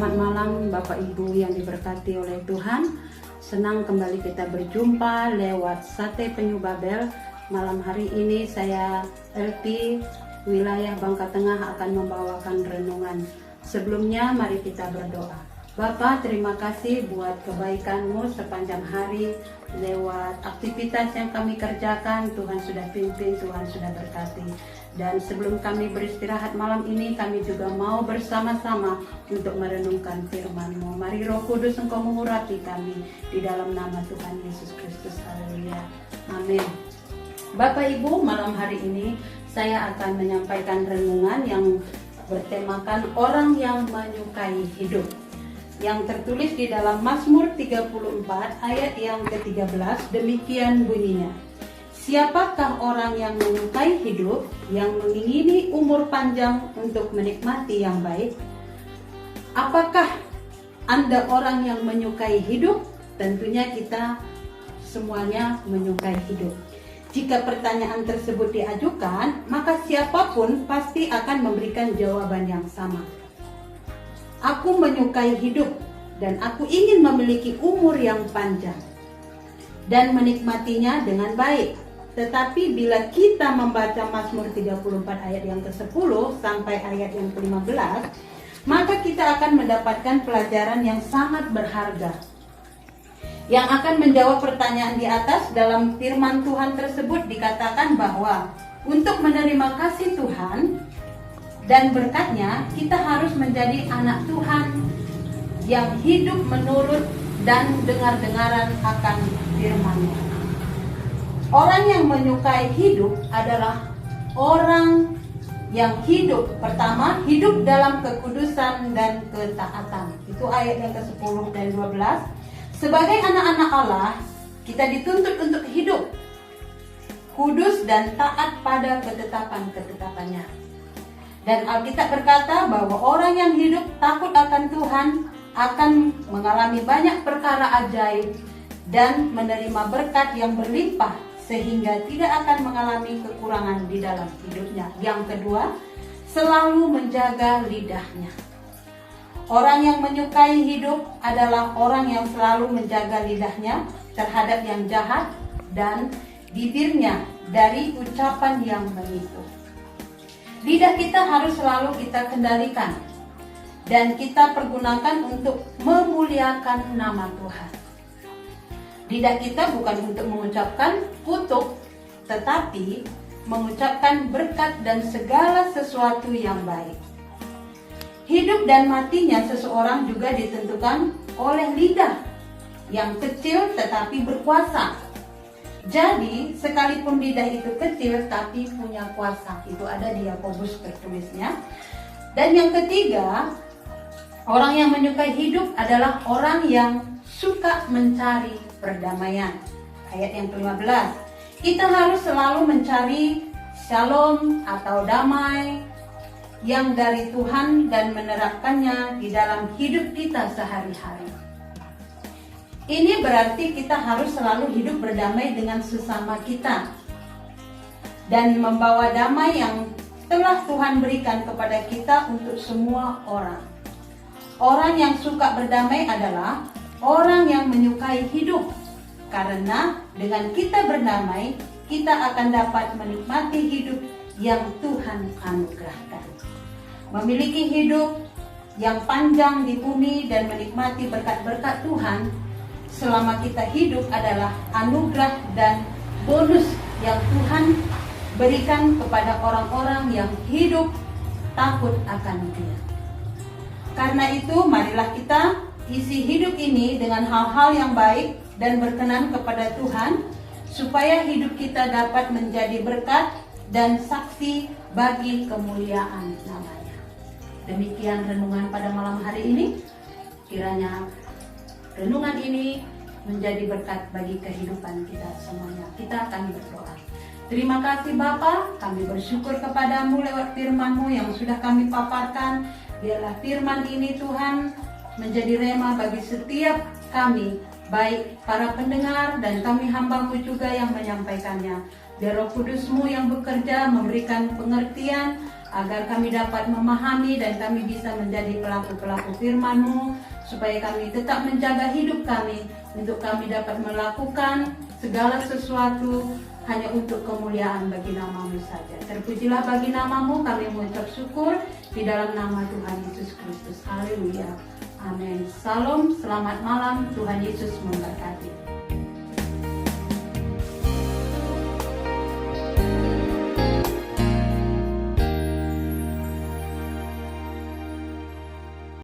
Selamat malam Bapak Ibu yang diberkati oleh Tuhan. Senang kembali kita berjumpa lewat Sate Penyu Babel. Malam hari ini saya LP wilayah Bangka Tengah akan membawakan renungan. Sebelumnya mari kita berdoa. Bapa, terima kasih buat kebaikan-Mu sepanjang hari. Lewat aktivitas yang kami kerjakan, Tuhan sudah pimpin, Tuhan sudah berkati. Dan sebelum kami beristirahat malam ini, kami juga mau bersama-sama untuk merenungkan firman-Mu. Mari Roh Kudus Engkau mengurapi kami di dalam nama Tuhan Yesus Kristus. Haleluya. Amin. Bapak Ibu, malam hari ini saya akan menyampaikan renungan yang bertemakan orang yang menyukai hidup, yang tertulis di dalam Mazmur 34 ayat yang ke-13. Demikian bunyinya: siapakah orang yang menyukai hidup, yang mengingini umur panjang untuk menikmati yang baik? Apakah Anda orang yang menyukai hidup? Tentunya kita semuanya menyukai hidup. Jika pertanyaan tersebut diajukan, maka siapapun pasti akan memberikan jawaban yang sama. Aku menyukai hidup dan aku ingin memiliki umur yang panjang dan menikmatinya dengan baik. Tetapi bila kita membaca Mazmur 34 ayat yang ke-10 sampai ayat yang ke-15, maka kita akan mendapatkan pelajaran yang sangat berharga yang akan menjawab pertanyaan di atas. Dalam firman Tuhan tersebut dikatakan bahwa untuk menerima kasih Tuhan dan berkat-Nya, kita harus menjadi anak Tuhan yang hidup menurut dan dengar-dengaran akan firman-Nya. Orang yang menyukai hidup adalah orang yang hidup, pertama, hidup dalam kekudusan dan ketaatan. Itu ayat yang ke-10 dan 12. Sebagai anak-anak Allah, kita dituntut untuk hidup kudus dan taat pada ketetapan-ketetapannya. Dan Alkitab berkata bahwa orang yang hidup takut akan Tuhan akan mengalami banyak perkara ajaib dan menerima berkat yang berlimpah, sehingga tidak akan mengalami kekurangan di dalam hidupnya. Yang kedua, selalu menjaga lidahnya. Orang yang menyukai hidup adalah orang yang selalu menjaga lidahnya terhadap yang jahat dan bibirnya dari ucapan yang menipu. Lidah kita harus selalu kita kendalikan dan kita pergunakan untuk memuliakan nama Tuhan. Lidah kita bukan untuk mengucapkan kutuk, tetapi mengucapkan berkat dan segala sesuatu yang baik. Hidup dan matinya seseorang juga ditentukan oleh lidah yang kecil tetapi berkuasa. Jadi, sekalipun lidah itu kecil tapi punya kuasa. Itu ada di Yakobus tertulisnya. Dan yang ketiga, orang yang menyukai hidup adalah orang yang suka mencari perdamaian. Ayat yang ke-15. Kita harus selalu mencari shalom atau damai yang dari Tuhan dan menerapkannya di dalam hidup kita sehari-hari. Ini berarti kita harus selalu hidup berdamai dengan sesama kita dan membawa damai yang telah Tuhan berikan kepada kita untuk semua orang. Orang yang suka berdamai adalah orang yang menyukai hidup, karena dengan kita berdamai, kita akan dapat menikmati hidup yang Tuhan anugerahkan. Memiliki hidup yang panjang di bumi dan menikmati berkat-berkat Tuhan selama kita hidup adalah anugerah dan bonus yang Tuhan berikan kepada orang-orang yang hidup takut akan Dia. Karena itu, marilah kita isi hidup ini dengan hal-hal yang baik dan berkenan kepada Tuhan, supaya hidup kita dapat menjadi berkat dan saksi bagi kemuliaan nama-Nya. Demikian renungan pada malam hari ini. Kiranya renungan ini menjadi berkat bagi kehidupan kita semuanya. Kita akan berdoa. Terima kasih Bapa, kami bersyukur kepadamu lewat firman-Mu yang sudah kami paparkan. Biarlah firman ini Tuhan menjadi rema bagi setiap kami, baik para pendengar dan kami hamba-Mu juga yang menyampaikannya. Biar Roh Kudus-Mu yang bekerja memberikan pengertian agar kami dapat memahami dan kami bisa menjadi pelaku-pelaku firman-Mu, supaya kami tetap menjaga hidup kami, untuk kami dapat melakukan segala sesuatu hanya untuk kemuliaan bagi nama-Mu saja. Terpujilah bagi nama-Mu, kami mengucap syukur di dalam nama Tuhan Yesus Kristus. Haleluya. Amin. Salam, selamat malam, Tuhan Yesus memberkati.